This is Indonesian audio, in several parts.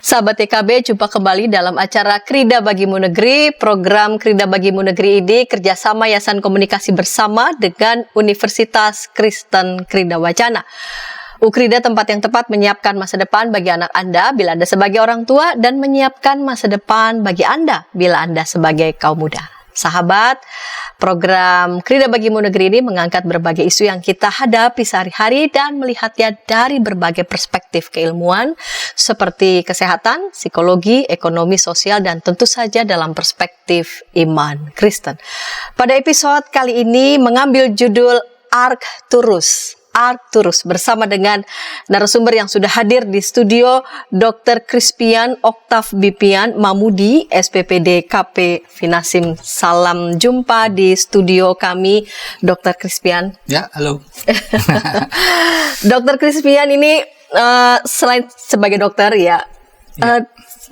Sahabat TKB, jumpa kembali dalam acara Krida Bagimu Negeri. Program Krida Bagimu Negeri ini kerjasama Yayasan Komunikasi Bersama dengan Universitas Kristen Krida Wacana. Ukrida tempat yang tepat menyiapkan masa depan bagi anak Anda bila Anda sebagai orang tua dan menyiapkan masa depan bagi Anda bila Anda sebagai kaum muda. Sahabat, program Krida Bagimu Negeri ini mengangkat berbagai isu yang kita hadapi sehari-hari dan melihatnya dari berbagai perspektif keilmuan seperti kesehatan, psikologi, ekonomi, sosial, dan tentu saja dalam perspektif iman Kristen. Pada episode kali ini mengambil judul Arcturus bersama dengan narasumber yang sudah hadir di studio, Dr. Crispian Octav Bipian Mamudi, SPPD KP Finasim. Salam jumpa di studio kami, Dr. Crispian. Ya, halo. Dr. Crispian ini selain sebagai dokter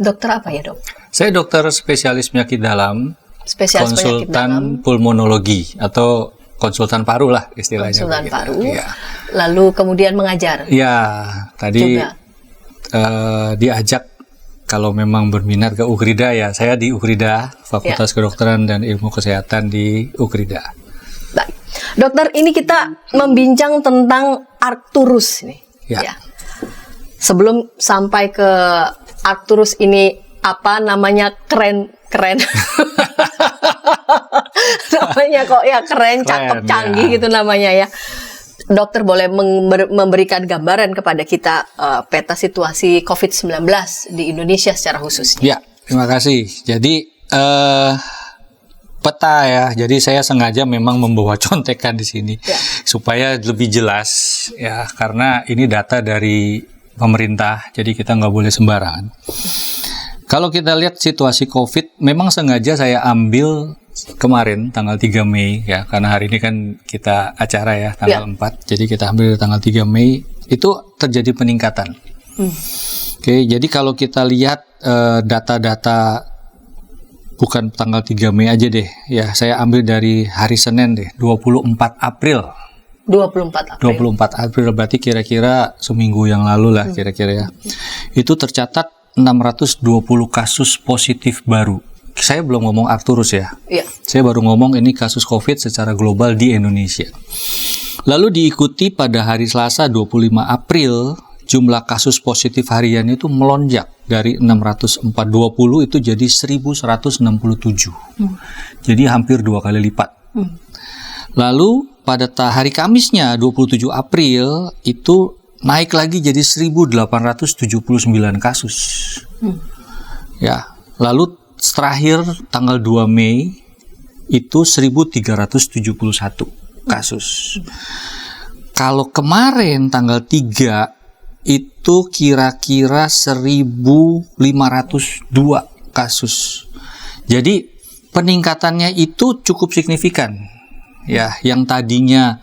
dokter apa ya, Dok? Saya dokter spesialis penyakit dalam, spesialis konsultan pulmonologi atau konsultan paru lah istilahnya. Konsultan paru. Ya. Lalu kemudian mengajar. Ya, tadi diajak kalau memang berminat ke Ukrida, ya saya di Ukrida, Fakultas Kedokteran dan Ilmu Kesehatan di Ukrida. Baik. Dokter, ini kita membincang tentang Arcturus ini. Ya. Sebelum sampai ke Arcturus ini, apa namanya, keren. Namanya kok ya keren, cakep, canggih gitu namanya ya. Dokter boleh memberikan gambaran kepada kita peta situasi COVID-19 di Indonesia secara khusus. Ya, terima kasih. Jadi peta ya. Jadi saya sengaja memang membawa contekan di sini supaya lebih jelas ya, karena ini data dari pemerintah. Jadi kita nggak boleh sembarangan. Kalau kita lihat situasi COVID, memang sengaja saya ambil kemarin tanggal 3 Mei ya, karena hari ini kan kita acara ya tanggal 4. Jadi kita ambil tanggal 3 Mei itu terjadi peningkatan. Oke, jadi kalau kita lihat data-data bukan tanggal 3 Mei aja deh ya, saya ambil dari hari Senin deh, 24 April. 24 April berarti kira-kira seminggu yang lalu lah kira-kira ya. Itu tercatat 620 kasus positif baru. Saya belum ngomong Arcturus ya. Saya baru ngomong ini kasus COVID secara global di Indonesia. Lalu diikuti pada hari Selasa 25 April, jumlah kasus positif harian itu melonjak dari 620 itu jadi 1167. Jadi hampir 2 kali lipat. Lalu pada hari Kamisnya 27 April itu naik lagi jadi 1.879 kasus. Ya, lalu terakhir tanggal 2 Mei itu 1.371 kasus. Kalau kemarin tanggal 3 itu kira-kira 1.502 kasus. Jadi peningkatannya itu cukup signifikan. Ya, yang tadinya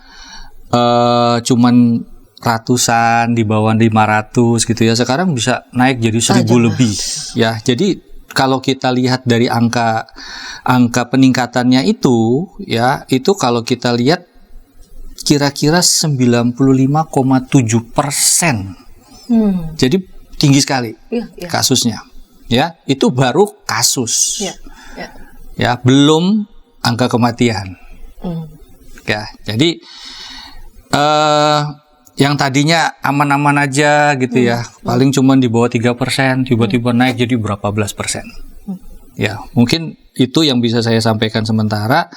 cuman ratusan, di bawah 500 gitu ya, sekarang bisa naik jadi 1.000 lebih ya. Jadi kalau kita lihat dari angka peningkatannya itu ya, itu kalau kita lihat kira-kira 95,7%. Jadi tinggi sekali kasusnya ya. Itu baru kasus ya, belum angka kematian ya. Jadi yang tadinya aman-aman aja gitu ya, paling cuma di bawah 3%, tiba-tiba naik jadi berapa belas persen. Ya, mungkin itu yang bisa saya sampaikan sementara.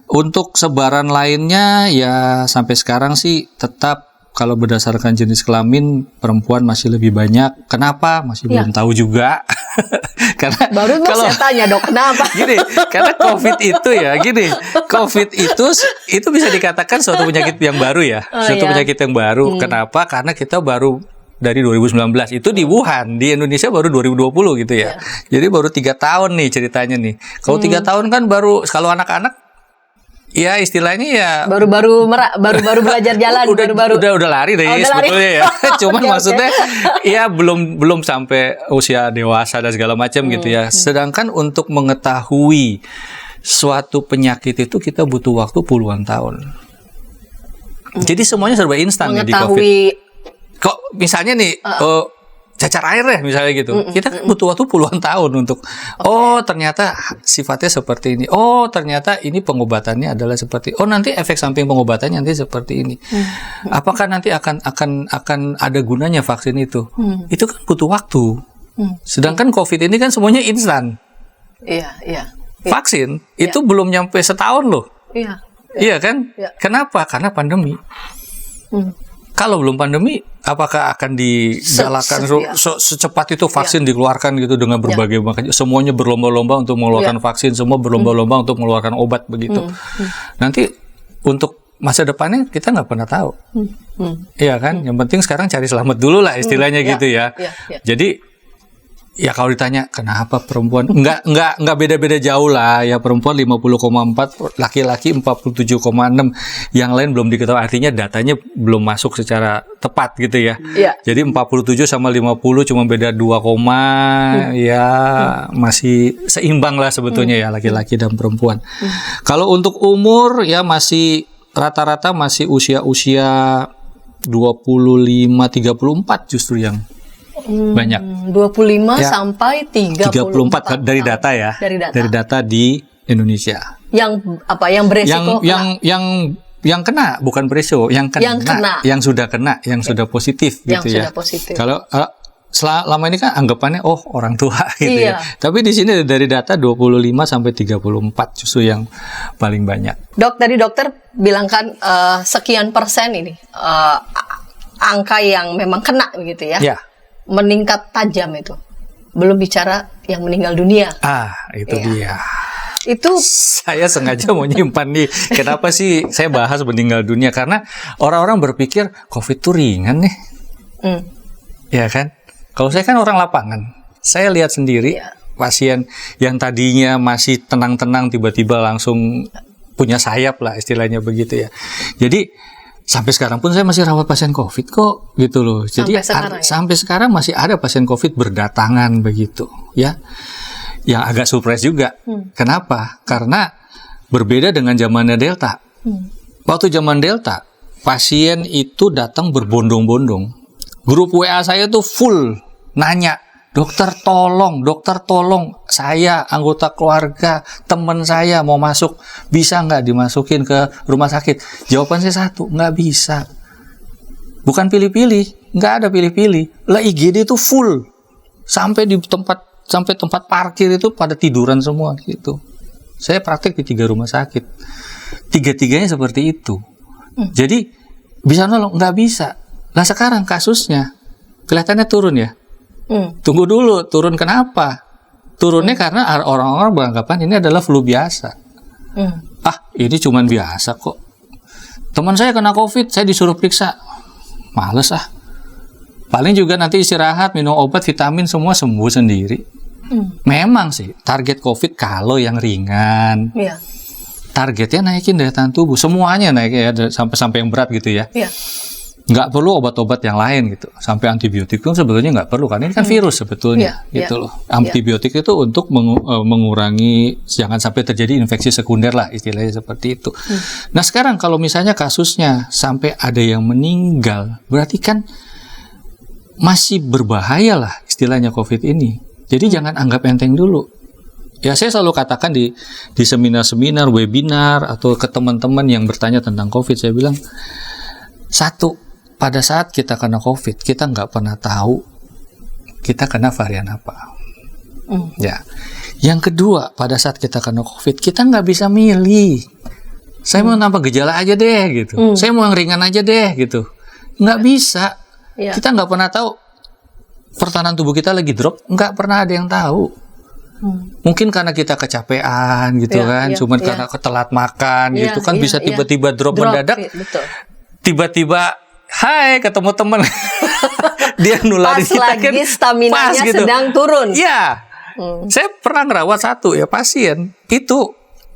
Untuk sebaran lainnya ya sampai sekarang sih tetap kalau berdasarkan jenis kelamin perempuan masih lebih banyak. Kenapa? Masih belum tahu juga. Karena baru kalau saya tanya, Dok, kenapa? Gini, karena COVID itu ya, COVID itu bisa dikatakan suatu penyakit yang baru ya, penyakit yang baru. Kenapa? Karena kita baru dari 2019 itu di Wuhan, di Indonesia baru 2020 gitu ya. Jadi baru 3 tahun nih ceritanya nih. Kalau 3 tahun kan baru, kalau anak-anak ya istilahnya ya baru belajar jalan, udah lari deh sebetulnya ya. Cuman maksudnya ya belum sampai usia dewasa dan segala macam gitu ya. Sedangkan untuk mengetahui suatu penyakit itu kita butuh waktu puluhan tahun. Jadi semuanya serba instan nih di COVID. Kok misalnya nih cacar air ya misalnya gitu. Kita kan butuh waktu puluhan tahun untuk ternyata sifatnya seperti ini. Oh, ternyata ini pengobatannya adalah seperti. Oh, nanti efek samping pengobatannya nanti seperti ini. Apakah nanti akan ada gunanya vaksin itu? Itu kan butuh waktu. Sedangkan COVID ini kan semuanya instan. Iya. Vaksin itu belum nyampe setahun loh. Iya kan? Iya. Kenapa? Karena pandemi. Kalau belum pandemi, apakah akan digalakan secepat itu vaksin dikeluarkan gitu dengan berbagai macam, semuanya berlomba-lomba untuk mengeluarkan vaksin, semua berlomba-lomba untuk mengeluarkan obat begitu. Nanti untuk masa depannya kita nggak pernah tahu. Iya kan? Yang penting sekarang cari selamat dulu lah istilahnya gitu ya. Jadi ya kalau ditanya kenapa perempuan nggak beda-beda jauh lah ya, perempuan 50,4, laki-laki 47,6, yang lain belum diketahui, artinya datanya belum masuk secara tepat gitu ya. Jadi 47 sama 50 cuma beda 2, ya masih seimbang lah sebetulnya ya laki-laki dan perempuan. Kalau untuk umur ya masih rata-rata masih usia 25-34 justru yang banyak. 25 sampai 34 dari data ya. Dari data di Indonesia. Yang apa? Yang beresiko? Yang kena, bukan beresiko, yang sudah kena, yang sudah positif gitu ya. Kalau selama ini kan anggapannya orang tua gitu ya. Tapi di sini dari data 25 sampai 34 justru yang paling banyak. Dok, tadi dokter bilang kan sekian persen ini angka yang memang kena gitu ya. Meningkat tajam itu. Belum bicara yang meninggal dunia. Itu dia. Itu saya sengaja mau nyimpan nih. Kenapa sih saya bahas meninggal dunia? Karena orang-orang berpikir COVID itu ringan nih. Ya kan? Kalau saya kan orang lapangan. Saya lihat sendiri pasien yang tadinya masih tenang-tenang tiba-tiba langsung punya sayap lah istilahnya begitu ya. Jadi sampai sekarang pun saya masih rawat pasien COVID kok, gitu loh. Jadi sampai sekarang masih ada pasien COVID berdatangan begitu, ya. Yang agak surprise juga. Kenapa? Karena berbeda dengan zamannya Delta. Waktu zaman Delta, pasien itu datang berbondong-bondong. Grup WA saya tuh full nanya, dokter tolong, saya anggota keluarga, teman saya mau masuk, bisa nggak dimasukin ke rumah sakit? Jawaban saya satu, nggak bisa. Bukan pilih-pilih, nggak ada pilih-pilih. Lah IGD itu full, sampai tempat parkir itu pada tiduran semua gitu. Saya praktek di 3 rumah sakit, 3-tiganya seperti itu. Jadi bisa nolong, nggak bisa. Lah sekarang kasusnya kelihatannya turun ya. Tunggu dulu, turun kenapa? Turunnya karena orang-orang beranggapan ini adalah flu biasa. Ini cuman biasa kok. Teman saya kena COVID, saya disuruh periksa. Males Paling juga nanti istirahat, minum obat, vitamin, semua sembuh sendiri. Memang sih, target COVID kalau yang ringan. Targetnya naikin daya tahan tubuh. Semuanya naik ya, sampai yang berat gitu ya. Nggak perlu obat-obat yang lain gitu, sampai antibiotik pun sebetulnya nggak perlu, karena ini kan virus sebetulnya gitu loh. Antibiotik itu untuk mengurangi jangan sampai terjadi infeksi sekunder lah istilahnya seperti itu. Nah sekarang kalau misalnya kasusnya sampai ada yang meninggal, berarti kan masih berbahaya lah istilahnya COVID ini. Jadi jangan anggap enteng dulu. Ya saya selalu katakan di seminar-seminar, webinar atau ke teman-teman yang bertanya tentang COVID, saya bilang satu, pada saat kita kena COVID, kita nggak pernah tahu kita kena varian apa. Ya. Yang kedua, pada saat kita kena COVID, kita nggak bisa milih. Saya mau nambah gejala aja deh, gitu. Saya mau yang ringan aja deh, gitu. Nggak bisa. Kita nggak pernah tahu pertahanan tubuh kita lagi drop. Nggak pernah ada yang tahu. Mungkin karena kita kecapean, gitu kan. Cuman karena telat makan, gitu kan. Bisa tiba-tiba drop mendadak. Tiba-tiba hai ketemu teman dia nularin kita kan staminanya gitu. Sedang turun. Saya pernah ngerawat satu ya pasien itu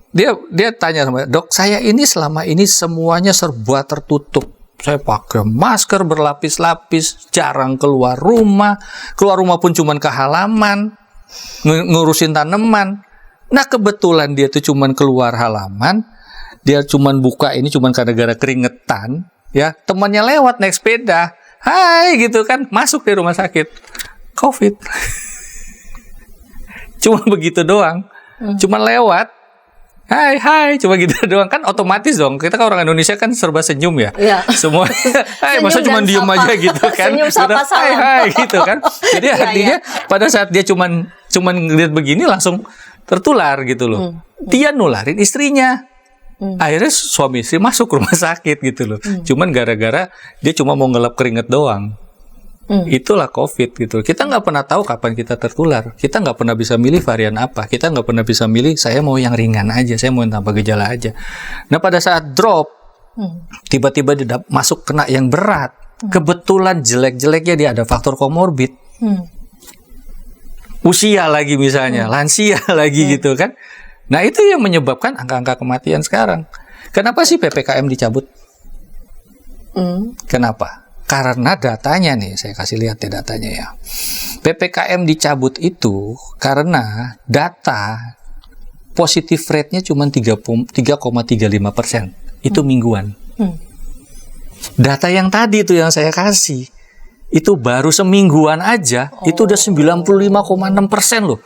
dia tanya sama dok, saya ini selama ini semuanya serba tertutup, saya pakai masker berlapis-lapis, jarang keluar rumah pun cuman ke halaman ngurusin tanaman. Nah kebetulan dia tuh cuman keluar halaman, dia cuman buka ini cuman gara-gara keringetan. Ya, temannya lewat naik sepeda, hai gitu kan, masuk di rumah sakit. COVID. Cuma begitu doang. Cuma lewat. Hai, cuma gitu doang. Kan otomatis dong. Kita kan orang Indonesia kan serba senyum ya. Iya. Semua, masa cuma diem aja gitu kan. Senyum, sapa, salam. Hai, gitu kan. Jadi artinya pada saat dia cuman ngeliat begini langsung tertular gitu loh. Dia nularin istrinya. Akhirnya suami istri masuk rumah sakit gitu loh. Cuman gara-gara dia cuma mau ngelap keringet doang. Itulah COVID gitu. Kita nggak pernah tahu kapan kita tertular. Kita nggak pernah bisa milih varian apa. Kita nggak pernah bisa milih saya mau yang ringan aja, saya mau yang tanpa gejala aja. Nah pada saat drop, tiba-tiba dia masuk kena yang berat. Kebetulan jelek-jeleknya dia ada faktor komorbid. Usia lagi misalnya, lansia lagi gitu kan. Nah itu yang menyebabkan angka-angka kematian sekarang. Kenapa sih PPKM dicabut? Kenapa? Karena datanya nih, saya kasih lihat ya datanya ya. PPKM dicabut itu karena data positive rate-nya cuma 3,35%. Itu mingguan. Data yang tadi itu yang saya kasih, itu baru semingguan aja, itu udah 95,6% loh.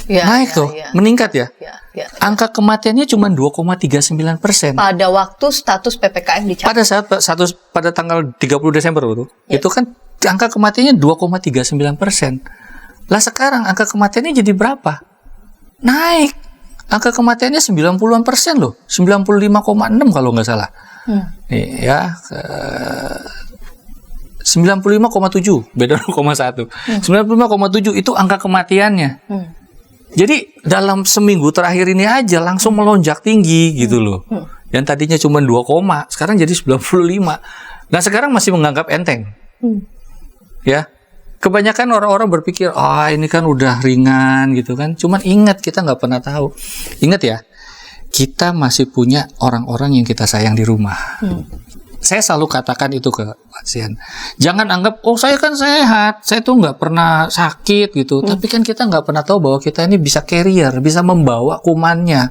Naik tuh, meningkat ya. Angka kematiannya cuma 2,39%. Pada waktu status PPKM dicabut. Pada tanggal 30 Desember itu kan angka kematiannya 2,39%. Lah sekarang angka kematiannya jadi berapa? Naik. Angka kematiannya 90-an% loh. 95,6 kalau nggak salah. Nih ya. 95,7, beda 0,1. 95,7 itu angka kematiannya. Jadi dalam seminggu terakhir ini aja langsung melonjak tinggi gitu loh. Yang tadinya cuma 2, sekarang jadi 95. Nah sekarang masih menganggap enteng. Ya, kebanyakan orang-orang berpikir, ini kan udah ringan gitu kan. Cuman ingat kita nggak pernah tahu. Ingat ya, kita masih punya orang-orang yang kita sayang di rumah. Saya selalu katakan itu ke pasien. Jangan anggap, saya kan sehat, saya tuh nggak pernah sakit gitu. Tapi kan kita nggak pernah tahu bahwa kita ini bisa carrier, bisa membawa kumannya.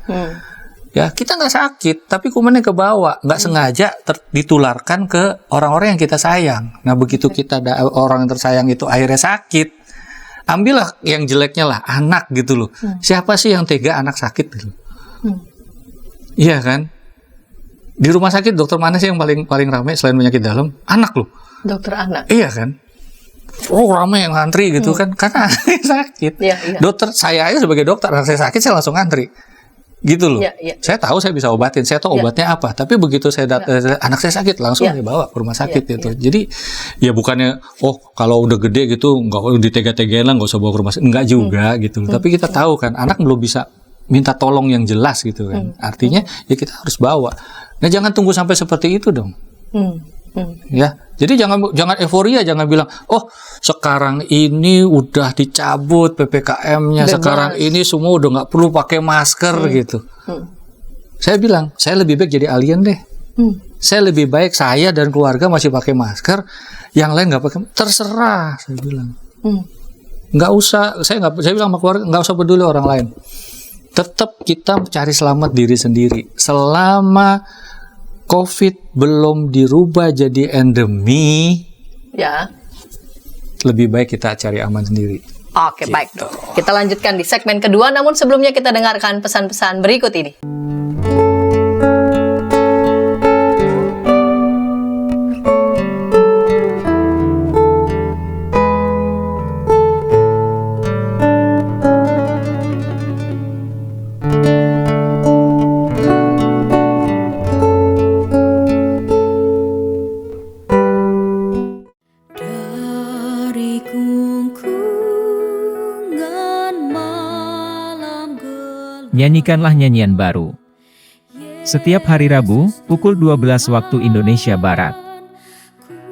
Ya, kita nggak sakit, tapi kumannya kebawa, nggak sengaja ditularkan ke orang-orang yang kita sayang. Nah, begitu kita orang yang tersayang itu akhirnya sakit, ambillah yang jeleknya lah, anak gitu loh. Siapa sih yang tega anak sakit gitu? Iya kan? Di rumah sakit dokter mana sih yang paling ramai selain penyakit dalam? Anak loh. Dokter anak. Iya kan? Ramai yang ngantri gitu kan karena sakit. Dokter saya aja sebagai dokter, anak saya sakit saya langsung ngantri. Gitu loh. Saya tahu saya bisa obatin, saya tahu obatnya apa. Tapi begitu saya anak saya sakit langsung dibawa ke rumah sakit gitu. Jadi ya bukannya kalau udah gede gitu nggak ditega-tegain lah nggak usah bawa ke rumah sakit. Enggak juga gitu. Tapi kita tahu kan anak belum bisa minta tolong yang jelas gitu kan. Artinya ya kita harus bawa. Nah jangan tunggu sampai seperti itu dong. Ya, jadi jangan euforia, jangan bilang, sekarang ini udah dicabut PPKM-nya, sekarang ini semua udah nggak perlu pakai masker gitu. Saya bilang, saya lebih baik jadi alien deh. Saya lebih baik saya dan keluarga masih pakai masker, yang lain nggak pakai, terserah. Saya bilang, nggak usah. Saya bilang sama keluarga, nggak usah peduli orang lain. Tetap kita cari selamat diri sendiri. Selama COVID belum dirubah jadi endemi, lebih baik kita cari aman sendiri. Oke, baik. Kita lanjutkan di segmen kedua, namun sebelumnya kita dengarkan pesan-pesan berikut ini. Nyanyikanlah nyanyian baru. Setiap hari Rabu, pukul 12 waktu Indonesia Barat.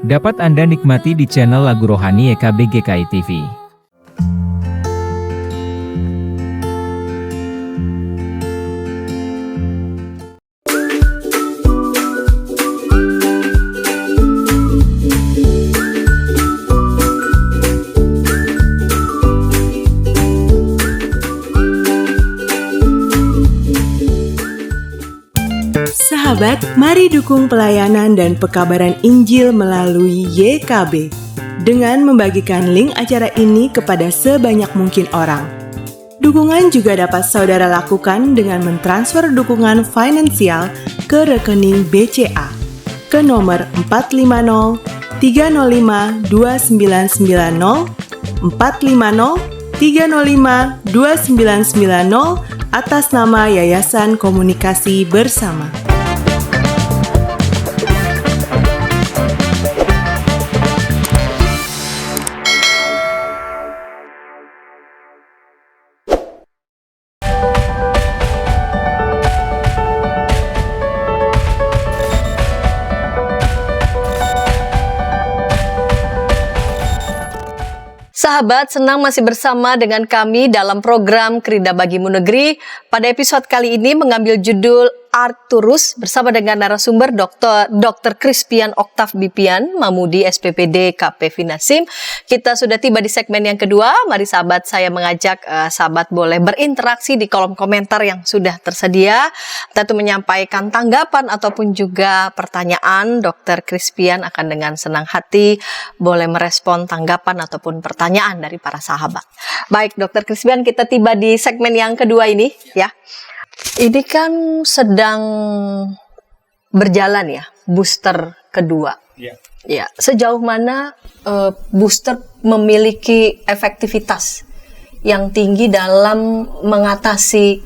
Dapat Anda nikmati di channel Lagu Rohani YKB GKI TV. Sahabat, mari dukung pelayanan dan pekabaran Injil melalui YKB. dengan membagikan link acara ini kepada sebanyak mungkin orang. Dukungan juga dapat saudara lakukan dengan mentransfer dukungan finansial ke rekening BCA ke nomor 450 305 2990 450 305 2990 atas nama Yayasan Komunikasi Bersama. Sahabat, senang masih bersama dengan kami dalam program Krida Bagimu Negeri. Pada episode kali ini mengambil judul Arturus bersama dengan narasumber Dr. Crispian Octav Bipian, Mamudi SPPD KP Finasim. Kita sudah tiba di segmen yang kedua. Mari sahabat, saya mengajak sahabat boleh berinteraksi di kolom komentar yang sudah tersedia. Tentu menyampaikan tanggapan ataupun juga pertanyaan. Dr. Crispian akan dengan senang hati boleh merespon tanggapan ataupun pertanyaan dari para sahabat. Baik, Dr. Crispian, kita tiba di segmen yang kedua ini ya. Ini kan sedang berjalan ya, booster kedua. Ya, sejauh mana booster memiliki efektivitas yang tinggi dalam mengatasi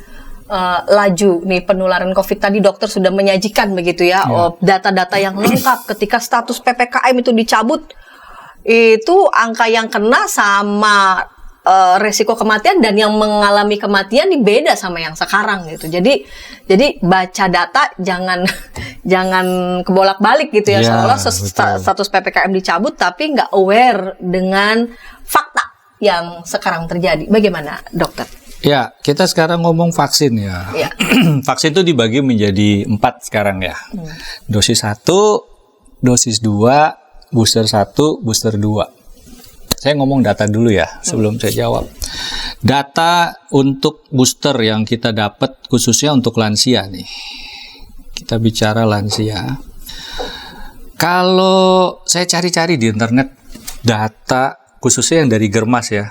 laju nih penularan COVID tadi dokter sudah menyajikan begitu ya, data-data yang lengkap ketika status PPKM itu dicabut, itu angka yang kena sama resiko kematian dan yang mengalami kematian ini beda sama yang sekarang gitu. Jadi baca data jangan kebolak-balik gitu ya, seolah status PPKM dicabut tapi nggak aware dengan fakta yang sekarang terjadi. Bagaimana, dokter? Ya, kita sekarang ngomong vaksin ya. Vaksin itu dibagi menjadi 4 sekarang ya. Dosis 1, dosis 2, booster 1, booster 2. Saya ngomong data dulu ya sebelum saya jawab. Data untuk booster yang kita dapat khususnya untuk lansia nih. Kita bicara lansia. Kalau saya cari-cari di internet data khususnya yang dari Germas ya,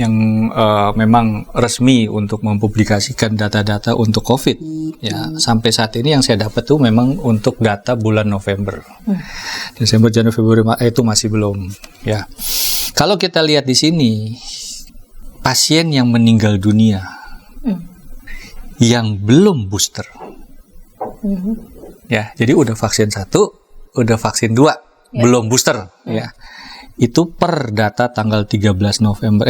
yang memang resmi untuk mempublikasikan data-data untuk COVID ya, sampai saat ini yang saya dapat tuh memang untuk data bulan November. Desember, Januari, Februari itu masih belum ya. Kalau kita lihat di sini, pasien yang meninggal dunia yang belum booster, ya, jadi udah vaksin 1, udah vaksin 2, belum booster, ya, itu per data tanggal 13 November,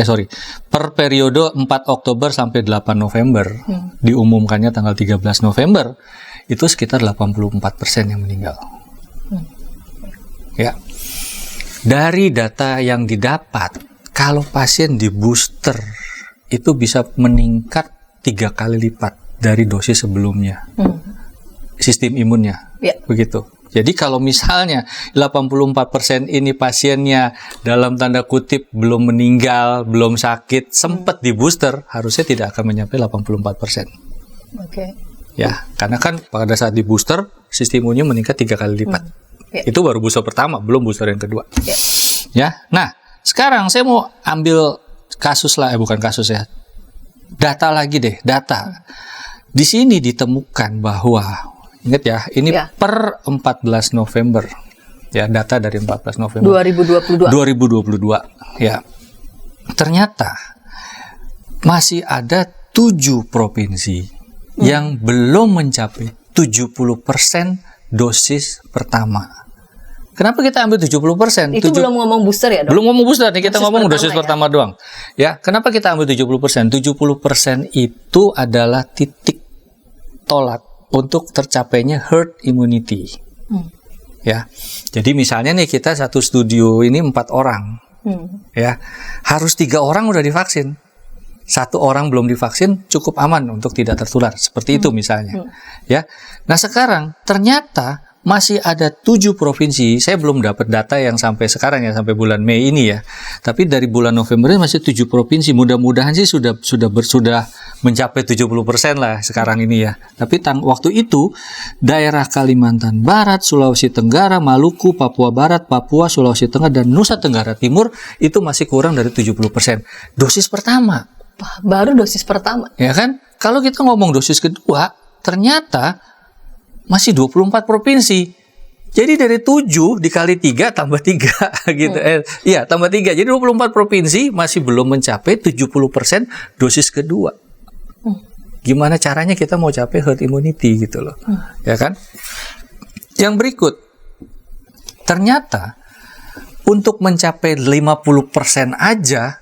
per periode 4 Oktober sampai 8 November, diumumkannya tanggal 13 November, itu sekitar 84% yang meninggal, ya. Dari data yang didapat, kalau pasien di booster itu bisa meningkat 3 kali lipat dari dosis sebelumnya. Sistem imunnya, begitu. Jadi kalau misalnya 84% ini pasiennya dalam tanda kutip belum meninggal, belum sakit, sempat di booster, harusnya tidak akan mencapai 84%. Ya, karena kan pada saat di booster, sistem imunnya meningkat 3 kali lipat. Itu baru booster pertama, belum booster yang kedua. Ya, nah sekarang saya mau ambil kasus lah, bukan kasus ya, data lagi deh, data. Di sini ditemukan bahwa, ingat ya, ini per 14 November, ya, data dari 14 November 2022, ya. Ternyata masih ada 7 provinsi yang belum mencapai 70% dosis pertama. Kenapa kita ambil 70%? Itu belum ngomong booster ya, Dok? Belum ngomong booster nih, kita ngomong dosis pertama doang. Ya, kenapa kita ambil 70%? 70% itu adalah titik tolak untuk tercapainya herd immunity. Ya. Jadi misalnya nih kita satu studio ini 4 orang. Ya. Harus 3 orang udah divaksin. 1 orang belum divaksin cukup aman untuk tidak tertular. Seperti itu misalnya. Ya. Nah, sekarang ternyata masih ada 7 provinsi. Saya belum dapat data yang sampai sekarang ya, sampai bulan Mei ini ya. Tapi dari bulan November ini masih 7 provinsi. Mudah-mudahan sih sudah mencapai 70% lah sekarang ini ya. Tapi waktu itu daerah Kalimantan Barat, Sulawesi Tenggara, Maluku, Papua Barat, Papua, Sulawesi Tengah dan Nusa Tenggara Timur itu masih kurang dari 70% dosis pertama. Baru dosis pertama. Ya kan? Kalau kita ngomong dosis kedua, ternyata masih 24 provinsi. Jadi dari 7 dikali 3 tambah 3 gitu. Iya, tambah 3. Jadi 24 provinsi masih belum mencapai 70% dosis kedua. Gimana caranya kita mau capai herd immunity gitu loh. Ya kan? Yang berikut. Ternyata untuk mencapai 50% aja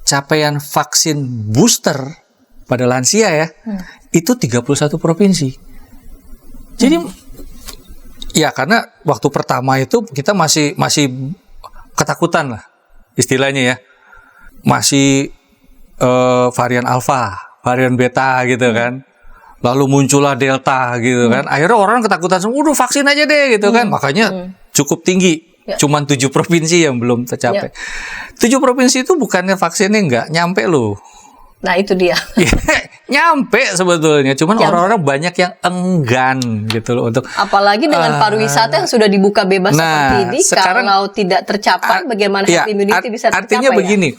capaian vaksin booster pada lansia ya, itu 31 provinsi. Jadi ya karena waktu pertama itu kita masih ketakutan lah istilahnya ya. Masih varian alfa, varian beta gitu kan. Lalu muncullah delta gitu kan. Akhirnya orang ketakutan semua, udah vaksin aja deh gitu kan. Makanya cukup tinggi. Cuman 7 provinsi yang belum tercapai. 7 provinsi itu bukannya vaksinnya nggak nyampe loh. Nah itu dia. Nyampe sebetulnya, cuman orang-orang banyak yang enggan gitu loh untuk. Apalagi dengan pariwisata yang sudah dibuka bebas seperti ini, sekarang, kalau tidak tercapai, bagaimana herd immunity bisa tercapai? Artinya begini,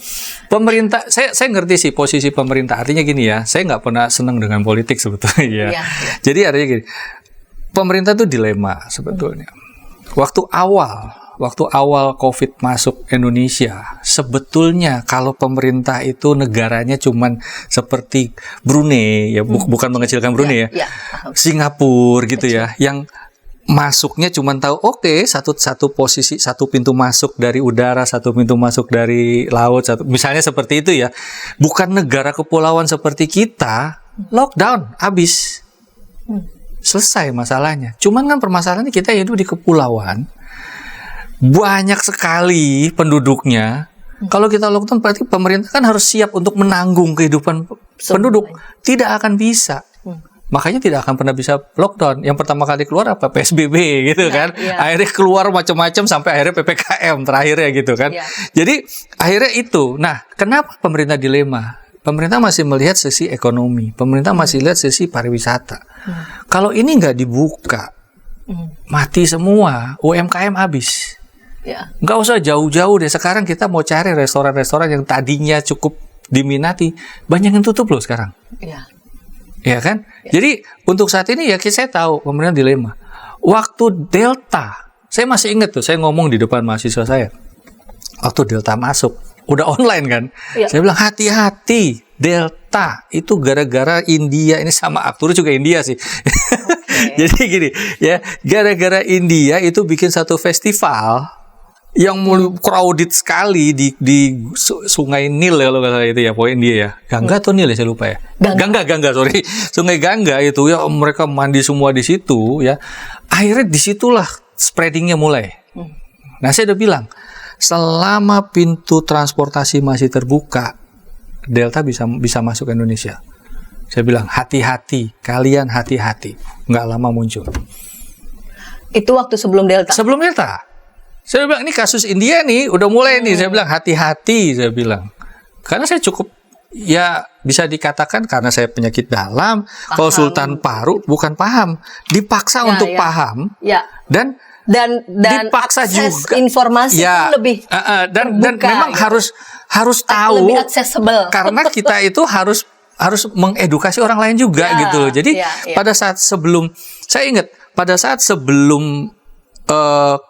pemerintah, saya ngerti sih posisi pemerintah. Artinya gini ya, saya nggak pernah senang dengan politik sebetulnya. Ya. Jadi artinya gini, pemerintah tuh dilema sebetulnya. Waktu awal COVID masuk Indonesia, sebetulnya kalau pemerintah itu negaranya cuman seperti Brunei, ya bukan mengecilkan Brunei ya, Singapura gitu ya, yang masuknya cuman tahu satu posisi, satu pintu masuk dari udara, satu pintu masuk dari laut, misalnya seperti itu ya, bukan negara kepulauan seperti kita, lockdown, habis, selesai masalahnya. Cuman kan permasalahannya kita hidup di kepulauan. Banyak sekali penduduknya. Kalau kita lockdown berarti pemerintah kan harus siap untuk menanggung kehidupan penduduk. Tidak akan bisa. Makanya tidak akan pernah bisa lockdown. Yang pertama kali keluar apa? PSBB gitu kan. Akhirnya keluar macam-macam sampai akhirnya PPKM terakhirnya gitu kan. Jadi akhirnya itu. Nah, kenapa pemerintah dilema? Pemerintah masih melihat sisi ekonomi. Pemerintah masih lihat sisi pariwisata. Kalau ini nggak dibuka, mati semua. UMKM habis. Nggak usah jauh-jauh deh. Sekarang kita mau cari restoran-restoran yang tadinya cukup diminati, banyak yang tutup loh sekarang. Ya kan? Jadi untuk saat ini ya saya tahu pemerintah dilema. Waktu Delta, saya masih ingat tuh, saya ngomong di depan mahasiswa saya. Waktu Delta masuk, udah online kan? Saya bilang hati-hati, Delta itu gara-gara India, ini sama aktor juga India sih. Jadi gini, ya gara-gara India itu bikin satu festival yang crowded sekali di Sungai Nil ya, kalau nggak salah itu ya, pokoknya India ya. Gangga atau Nil ya, saya lupa ya. Gangga, sorry. Sungai Gangga itu ya, mereka mandi semua di situ ya. Akhirnya disitulah spreadingnya mulai. Nah, saya udah bilang, selama pintu transportasi masih terbuka, Delta bisa masuk ke Indonesia. Saya bilang hati-hati, kalian hati-hati. Nggak lama muncul. Itu waktu sebelum Delta? Sebelum Delta. Saya bilang, ini kasus India nih, udah mulai nih. Saya bilang, hati-hati, saya bilang. Karena saya cukup, ya bisa dikatakan karena saya penyakit dalam, konsultan paru, bukan paham. Dipaksa untuk paham. Dan dipaksa juga. Informasi itu lebih dan memang harus tahu. Lebih accessible. Karena kita itu harus mengedukasi orang lain juga gitu loh. Jadi pada saat sebelum, saya ingat, pada saat sebelum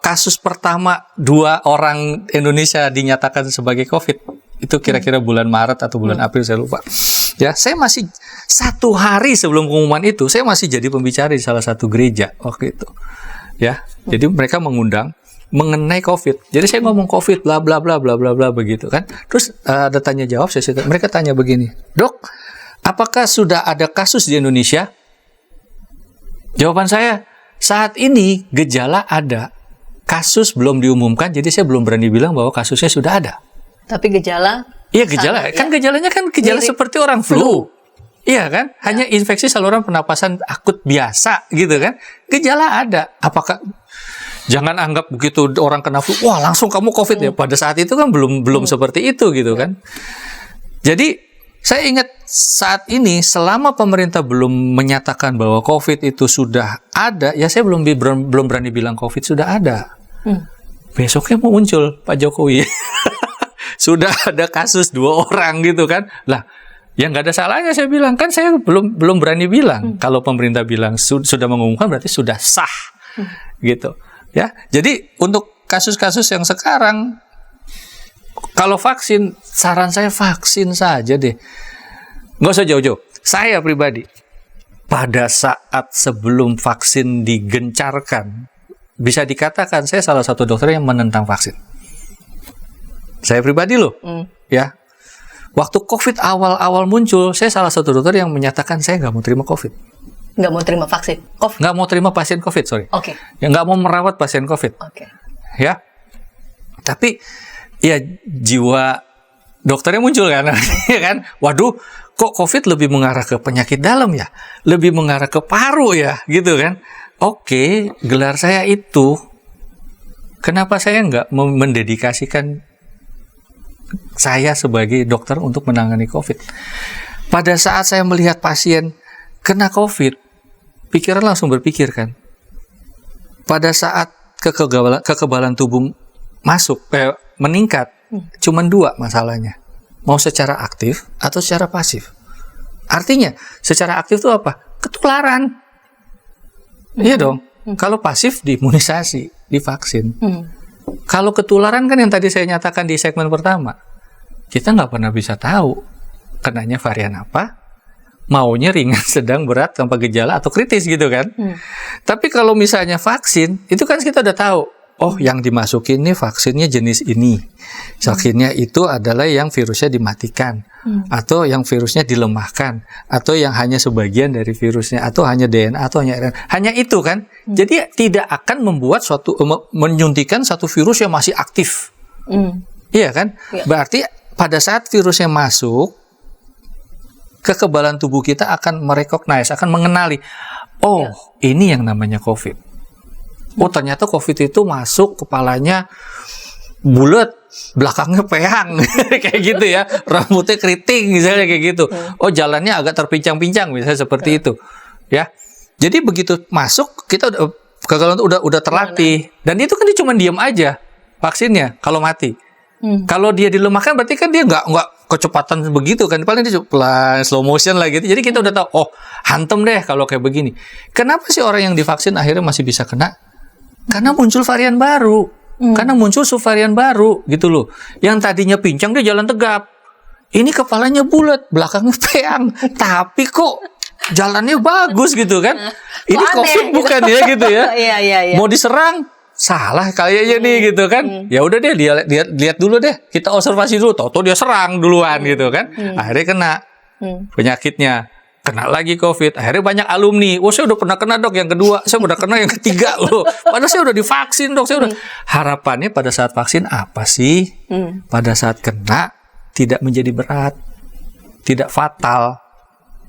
kasus pertama 2 orang Indonesia dinyatakan sebagai COVID, itu kira-kira bulan Maret atau bulan April, saya lupa. Ya, saya masih 1 hari sebelum pengumuman itu, saya masih jadi pembicara di salah satu gereja waktu itu. Ya, jadi mereka mengundang mengenai COVID. Jadi saya ngomong COVID, bla bla bla bla bla bla begitu kan. Terus ada tanya jawab, mereka tanya begini, "Dok, apakah sudah ada kasus di Indonesia?" Jawaban saya, saat ini gejala ada, kasus belum diumumkan, jadi saya belum berani bilang bahwa kasusnya sudah ada. Tapi gejala? Iya, gejala. Kan gejalanya kan gejala seperti orang flu. Iya kan? Hanya infeksi saluran pernapasan akut biasa gitu kan. Gejala ada. Apakah jangan anggap begitu orang kena flu, wah langsung kamu COVID ya. Pada saat itu kan belum seperti itu gitu kan. Jadi saya ingat saat ini selama pemerintah belum menyatakan bahwa COVID itu sudah ada, ya saya belum berani bilang COVID sudah ada. Besoknya mau muncul Pak Jokowi. Sudah ada kasus 2 orang gitu kan. Lah, yang nggak ada salahnya saya bilang, kan saya belum berani bilang. Kalau pemerintah bilang sudah mengumumkan berarti sudah sah. Gitu. Ya. Jadi untuk kasus-kasus yang sekarang, kalau vaksin, saran saya vaksin saja deh. Nggak usah jauh-jauh. Saya pribadi, pada saat sebelum vaksin digencarkan, bisa dikatakan saya salah satu dokter yang menentang vaksin. Saya pribadi loh. Ya. Waktu COVID awal-awal muncul, saya salah satu dokter yang menyatakan saya nggak mau terima COVID. Nggak mau terima vaksin? Nggak mau terima pasien COVID, sorry. Oke. Ya, nggak mau merawat pasien COVID. Oke. Ya. Tapi ya jiwa dokternya muncul kan, ya kan? Waduh, kok COVID lebih mengarah ke penyakit dalam ya, lebih mengarah ke paru ya, gitu kan? Oke, gelar saya itu, kenapa saya nggak mendedikasikan saya sebagai dokter untuk menangani COVID? Pada saat saya melihat pasien kena COVID, pikiran langsung berpikir kan. Pada saat kekebalan tubuh meningkat, cuman 2 masalahnya. Mau secara aktif atau secara pasif. Artinya, secara aktif itu apa? Ketularan. Iya dong. Kalau pasif diimunisasi, divaksin. Kalau ketularan kan yang tadi saya nyatakan di segmen pertama. Kita nggak pernah bisa tahu kenanya varian apa, maunya ringan, sedang, berat, tanpa gejala, atau kritis gitu kan. Tapi kalau misalnya vaksin, itu kan kita udah tahu. Oh, yang dimasukin nih vaksinnya jenis ini. Vaksinnya itu adalah yang virusnya dimatikan, atau yang virusnya dilemahkan, atau yang hanya sebagian dari virusnya, atau hanya DNA, atau hanya RNA. Hanya itu kan. Jadi tidak akan membuat menyuntikan satu virus yang masih aktif. Iya kan? Ya. Berarti pada saat virusnya masuk, kekebalan tubuh kita akan merecognize, akan mengenali. Oh, ini yang namanya COVID. Oh, ternyata COVID itu masuk kepalanya bulat, belakangnya peyang, kayak gitu ya. Rambutnya keriting misalnya kayak gitu. Oh, jalannya agak terpincang-pincang misalnya seperti itu. Ya. Jadi begitu masuk kita udah terlatih. Dan itu kan dia cuma diam aja vaksinnya kalau mati. Kalau dia dilemahkan berarti kan dia nggak kecepatan begitu kan. Paling dia pelan, slow motion lah gitu. Jadi kita udah tahu, oh, hantem deh kalau kayak begini. Kenapa sih orang yang divaksin akhirnya masih bisa kena? Karena muncul varian baru. Karena muncul subvarian baru gitu loh. Yang tadinya pincang dia jalan tegap. Ini kepalanya bulat, belakangnya peyang. Tapi kok jalannya bagus gitu kan. Ini COVID bukan ya gitu ya. Iya. Mau diserang, salah kayaknya nih gitu kan. Ya udah deh, lihat dulu deh. Kita observasi dulu. Toto dia serang duluan gitu kan. Akhirnya kena penyakitnya. Kena lagi COVID. Akhirnya banyak alumni. Oh, saya udah pernah kena dok yang kedua. Saya udah kena yang ketiga loh. Padahal saya udah divaksin dok. Saya udah. Harapannya pada saat vaksin apa sih? Pada saat kena tidak menjadi berat, tidak fatal.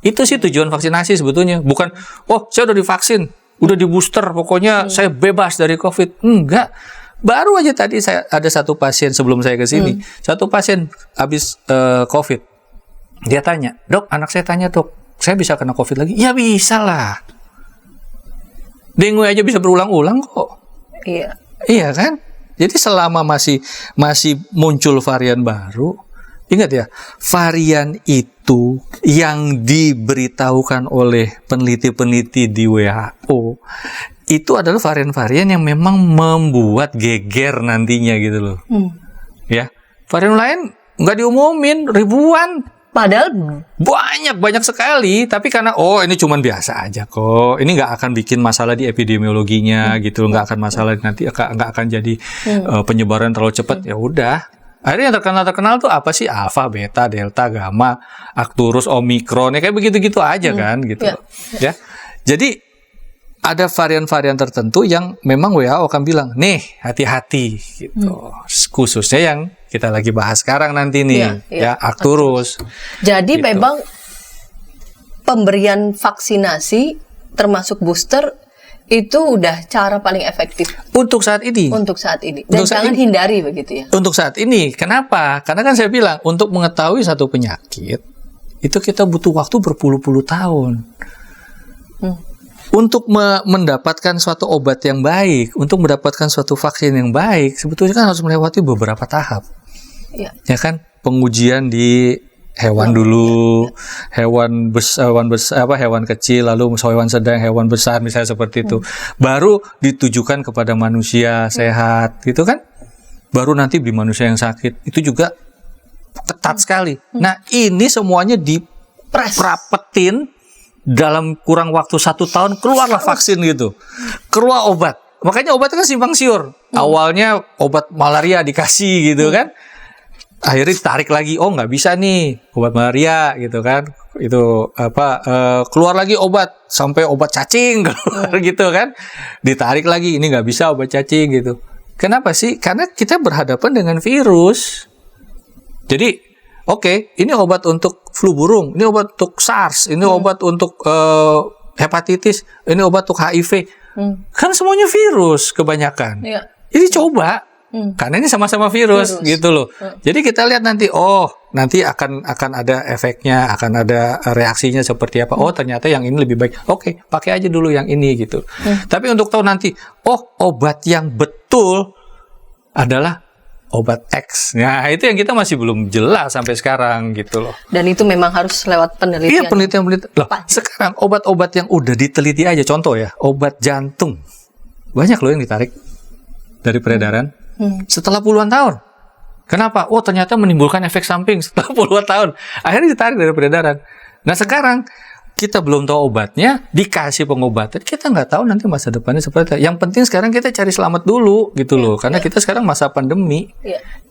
Itu sih tujuan vaksinasi sebetulnya. Bukan, oh saya udah divaksin, udah di booster, pokoknya saya bebas dari COVID. Enggak. Baru aja tadi saya ada satu pasien sebelum saya ke sini. Satu pasien habis COVID. Dia tanya, dok, anak saya tanya dok, saya bisa kena COVID lagi? Ya bisa lah. Dengue aja bisa berulang-ulang kok. Iya. Iya kan? Jadi selama masih muncul varian baru, ingat ya, varian itu yang diberitahukan oleh peneliti-peneliti di WHO itu adalah varian-varian yang memang membuat geger nantinya gitu loh. Ya, varian lain nggak diumumin, ribuan. Padahal banyak sekali, tapi karena ini cuman biasa aja kok, ini nggak akan bikin masalah di epidemiologinya gitu, nggak akan masalah nanti nggak akan jadi penyebaran terlalu cepat. Ya udah, akhirnya yang terkenal tuh apa sih? Alpha, beta, delta, gamma, Arcturus, omikron, ya kayak begitu aja kan gitu. Ya, jadi ada varian-varian tertentu yang memang WHO akan bilang, nih hati-hati gitu. Khususnya yang kita lagi bahas sekarang nanti nih, ya Arcturus. Jadi gitu. memang pemberian vaksinasi termasuk booster itu udah cara paling efektif untuk saat ini. Untuk saat ini. Dan Untuk saat jangan ini. hindari begitu ya. Untuk saat ini, kenapa? Karena kan saya bilang untuk mengetahui satu penyakit itu kita butuh waktu berpuluh-puluh tahun. Untuk mendapatkan suatu obat yang baik, untuk mendapatkan suatu vaksin yang baik, sebetulnya kan harus melewati beberapa tahap. Ya. Ya kan? Pengujian di hewan dulu, hewan kecil, lalu hewan sedang, hewan besar, misalnya seperti itu. Baru ditujukan kepada manusia sehat, gitu kan? Baru nanti di manusia yang sakit. Itu juga ketat sekali. Nah, ini semuanya dirapetin dalam kurang waktu 1 tahun, keluarlah vaksin gitu. Keluar obat. Makanya obat kan simpang siur. Awalnya obat malaria dikasih gitu kan. Akhirnya ditarik lagi, oh nggak bisa nih obat malaria gitu kan, itu keluar lagi obat sampai obat cacing keluar gitu kan, ditarik lagi, ini nggak bisa obat cacing gitu. Kenapa sih? Karena kita berhadapan dengan virus. Jadi oke, ini obat untuk flu burung, ini obat untuk SARS, ini obat untuk hepatitis, ini obat untuk HIV, kan semuanya virus kebanyakan. Ya. Jadi coba. Karena ini sama-sama virus gitu loh. Jadi kita lihat nanti, nanti akan ada efeknya, akan ada reaksinya seperti apa. Oh, ternyata yang ini lebih baik. Oke, pakai aja dulu yang ini gitu. Tapi untuk tahu nanti, obat yang betul adalah obat X. Nah, itu yang kita masih belum jelas sampai sekarang gitu loh. Dan itu memang harus lewat penelitian. Iya, penelitian. Loh, sekarang obat-obat yang udah diteliti aja, contoh ya, obat jantung. Banyak loh yang ditarik dari peredaran. Setelah puluhan tahun. Kenapa? Oh, ternyata menimbulkan efek samping setelah puluhan tahun. Akhirnya ditarik dari peredaran. Nah, sekarang kita belum tahu obatnya, dikasih pengobatan, kita nggak tahu nanti masa depannya seperti apa. Yang penting sekarang kita cari selamat dulu gitu loh. Karena kita sekarang masa pandemi.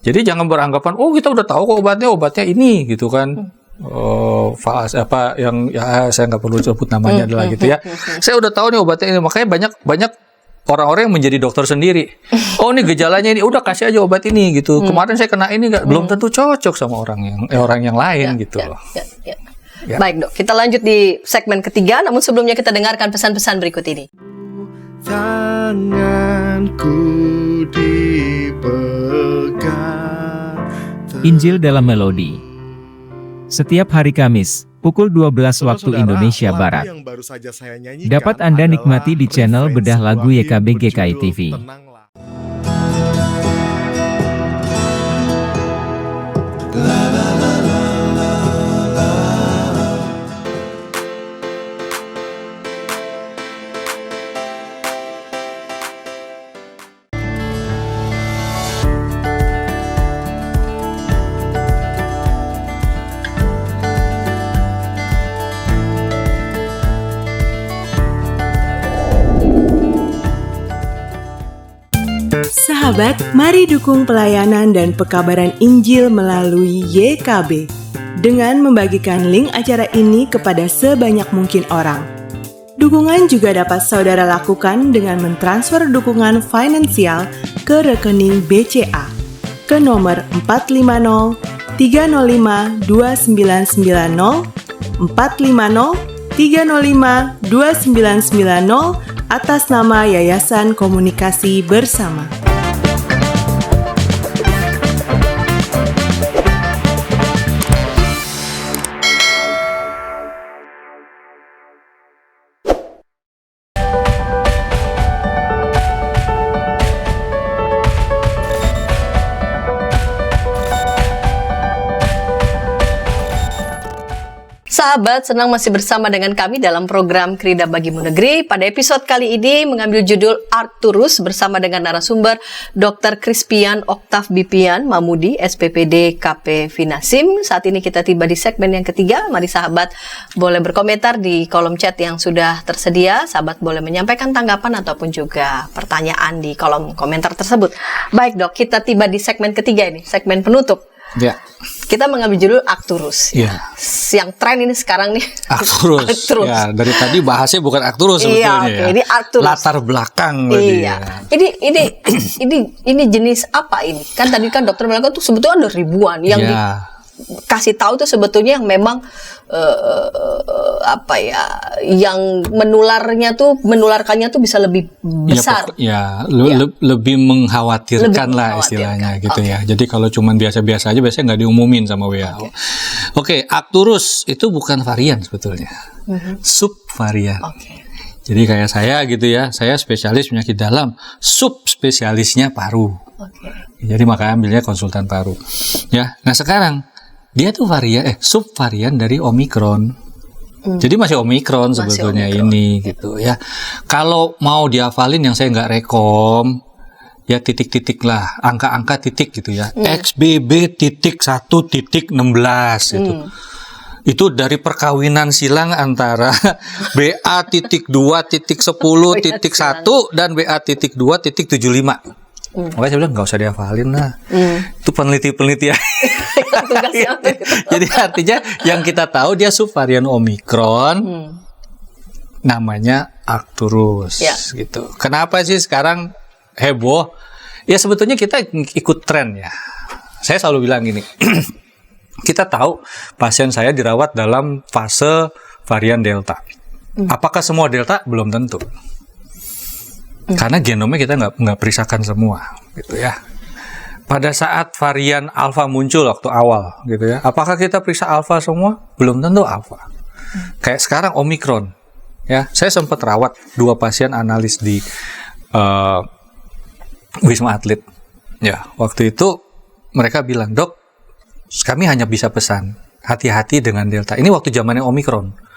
Jadi jangan beranggapan, kita udah tahu kok obatnya ini gitu kan. Saya nggak perlu sebut namanya adalah gitu ya. Saya udah tahu nih obatnya ini, makanya banyak orang-orang yang menjadi dokter sendiri. Oh, ini gejalanya ini, udah kasih aja obat ini gitu. Kemarin saya kena ini, belum tentu cocok sama orang yang lain gitu loh. Ya. Baik dok, kita lanjut di segmen ketiga. Namun sebelumnya kita dengarkan pesan-pesan berikut ini. Tanganku dipegang. Injil dalam Melodi. Setiap hari Kamis, pukul 12 waktu Indonesia Barat. Dapat Anda nikmati di channel Bedah Lagu YKB GKI TV. Sahabat, mari dukung pelayanan dan pekabaran Injil melalui YKB dengan membagikan link acara ini kepada sebanyak mungkin orang. Dukungan juga dapat saudara lakukan dengan mentransfer dukungan finansial ke rekening BCA ke nomor 450 305 2990 450 305 2990 atas nama Yayasan Komunikasi Bersama. Sahabat, senang masih bersama dengan kami dalam program Krida Bagimu Negeri. Pada episode kali ini mengambil judul Arcturus bersama dengan narasumber Dr. Crispian Octav Bipian Mamudi, SPPD KP Finasim. Saat ini kita tiba di segmen yang ketiga. Mari sahabat boleh berkomentar di kolom chat yang sudah tersedia. Sahabat boleh menyampaikan tanggapan ataupun juga pertanyaan di kolom komentar tersebut. Baik dok, kita tiba di segmen ketiga ini, segmen penutup. Ya. Kita mengambil judul Arcturus. Ya. Yang tren ini sekarang nih. Arcturus. Ya, dari tadi bahasnya bukan Arcturus sebetulnya. Iya, ini Arcturus. Latar belakang Iya. Ya. Ini jenis apa ini? Kan tadi kan dokter bilang tuh sebetulnya ada ribuan yang kasih tahu tuh sebetulnya yang memang yang menularkannya tuh bisa lebih besar. Lebih mengkhawatirkan lah istilahnya gitu Okay. ya. Jadi kalau cuman biasa-biasa aja biasanya nggak diumumin sama WHO. Oke, Arcturus itu bukan varian sebetulnya, subvarian. Okay. Jadi kayak saya gitu ya, saya spesialis penyakit dalam, subspesialisnya paru. Okay. Jadi makanya ambilnya konsultan paru. Ya, nah sekarang dia tuh subvarian dari Omikron. Jadi masih Omikron sebetulnya ini gitu ya. Kalau mau dihafalin yang saya nggak rekom, ya titik-titik lah, angka-angka titik gitu ya. XBB.1.16 gitu. Itu dari perkawinan silang antara BA.2.10.1 dan BA.2.75. Makanya saya bilang nggak usah dihafalin lah. Itu peneliti-peneliti ya. Jadi artinya yang kita tahu dia subvarian Omikron, namanya Arcturus gitu. Kenapa sih sekarang heboh? Ya sebetulnya kita ikut tren ya. Saya selalu bilang gini, kita tahu pasien saya dirawat dalam fase varian Delta. Apakah semua Delta? Belum tentu. Karena genomnya kita nggak periksakan semua, gitu ya. Pada saat varian Alpha muncul waktu awal, gitu ya. Apakah kita periksa Alpha semua? Belum tentu Alpha. Kayak sekarang Omikron, ya. Saya sempat rawat 2 pasien analis di Wisma Atlet. Ya, waktu itu mereka bilang, "Dok, kami hanya bisa pesan hati-hati dengan Delta." Ini waktu zamannya Omikron.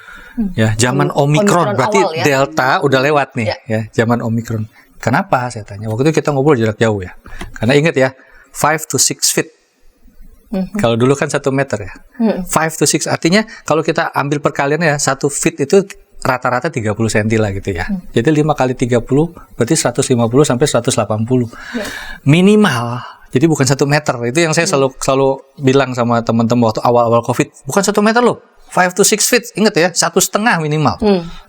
Ya, zaman Omikron berarti awal, ya? Delta udah lewat nih, ya, zaman Omikron. Kenapa saya tanya? Waktu itu kita ngobrol jarak jauh ya. Karena ingat ya, 5 to 6 feet. Kalau dulu kan 1 meter ya. 5 to 6 artinya kalau kita ambil perkaliannya ya, 1 feet itu rata-rata 30 cm lah gitu ya. Jadi 5 kali 30 berarti 150 sampai 180. Minimal. Jadi bukan 1 meter. Itu yang saya selalu bilang sama teman-teman waktu awal-awal COVID. Bukan 1 meter loh. 5 to 6 feet, ingat ya, 1,5 minimal,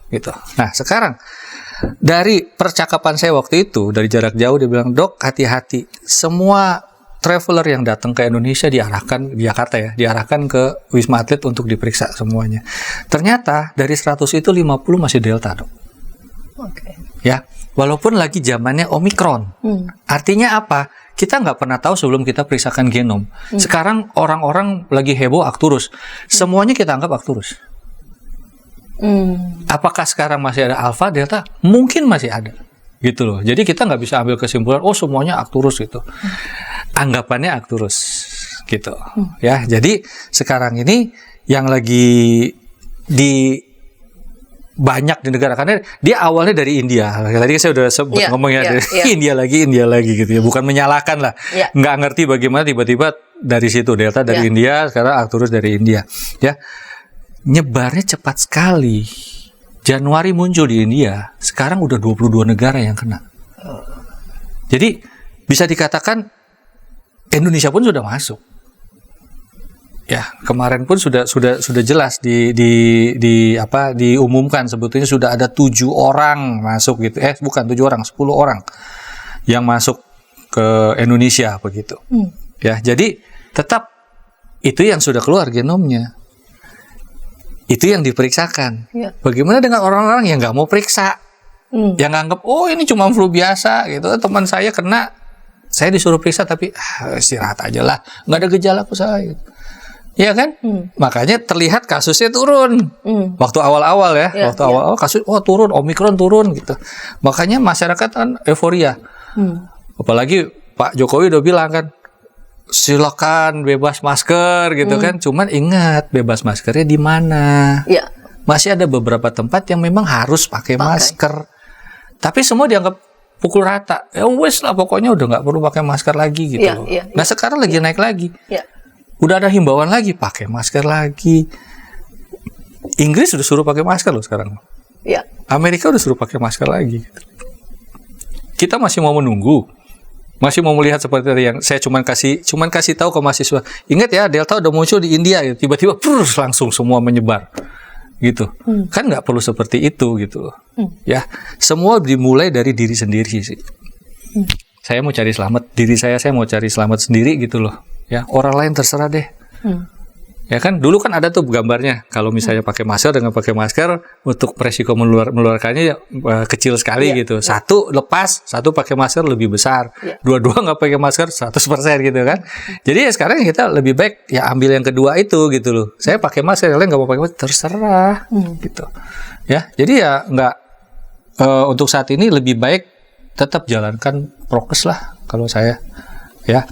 gitu. Nah sekarang dari percakapan saya waktu itu dari jarak jauh dia bilang, "Dok, hati-hati, semua traveler yang datang ke Indonesia diarahkan di Jakarta ya, diarahkan ke Wisma Atlet untuk diperiksa semuanya." Ternyata dari 100 itu 50 masih Delta, Dok. Ya, walaupun lagi zamannya Omikron. Artinya apa? Kita nggak pernah tahu sebelum kita periksakan genom. Sekarang orang-orang lagi heboh Arcturus. Semuanya kita anggap Arcturus. Apakah sekarang masih ada Alpha, Delta? Mungkin masih ada. Gitu loh. Jadi kita nggak bisa ambil kesimpulan, oh semuanya Arcturus gitu. Anggapannya Arcturus. Gitu. Ya, jadi sekarang ini yang lagi banyak di negara, karena dia awalnya dari India. Tadi saya udah sebut ngomong ya, dari India lagi gitu ya. Bukan menyalahkan lah. Nggak ngerti bagaimana tiba-tiba dari situ Delta dari India, sekarang Arcturus dari India. Ya, nyebarnya cepat sekali. Januari muncul di India, sekarang udah 22 negara yang kena. Jadi bisa dikatakan Indonesia pun sudah masuk. Ya, kemarin pun sudah jelas diumumkan sebetulnya sudah ada 7 orang masuk gitu. Bukan 7 orang, 10 orang yang masuk ke Indonesia begitu. Ya, jadi tetap itu yang sudah keluar genomnya. Itu yang diperiksakan. Bagaimana dengan orang-orang yang nggak mau periksa? Yang nganggap, oh ini cuma flu biasa gitu. Teman saya kena, saya disuruh periksa tapi istirahat aja lah, nggak ada gejala kok saya. Gitu. Iya kan? Makanya terlihat kasusnya turun. Waktu awal-awal ya, awal-awal kasus turun, Omikron turun gitu. Makanya masyarakat kan euforia. Apalagi Pak Jokowi udah bilang kan, silakan bebas masker gitu kan. Cuman ingat, bebas maskernya di mana? Masih ada beberapa tempat yang memang harus pakai masker. Tapi semua dianggap pukul rata. Ya wes lah, pokoknya udah nggak perlu pakai masker lagi gitu. Nah sekarang lagi naik lagi. Udah ada himbauan lagi, pakai masker lagi. Inggris sudah suruh pakai masker loh sekarang. Amerika udah suruh pakai masker lagi. Kita masih mau menunggu, masih mau melihat seperti yang saya cuman kasih tahu ke mahasiswa. Ingat ya, Delta udah muncul di India, tiba-tiba langsung semua menyebar, gitu. Kan nggak perlu seperti itu, gitu. Ya, semua dimulai dari diri sendiri sih. Saya mau cari selamat diri saya mau cari selamat sendiri gitu loh. Ya, orang lain terserah deh. Ya kan, dulu kan ada tuh gambarnya kalau misalnya pakai masker dengan pakai masker untuk resiko menularkannya kecil sekali gitu. Satu lepas, satu pakai masker lebih besar. Dua-dua nggak pakai masker 100% gitu kan. Jadi ya sekarang kita lebih baik ya ambil yang kedua itu gitu loh. Saya pakai masker, kalian nggak mau pakai masker, terserah gitu. Ya, jadi ya nggak untuk saat ini lebih baik tetap jalankan prokes lah kalau saya. Ya,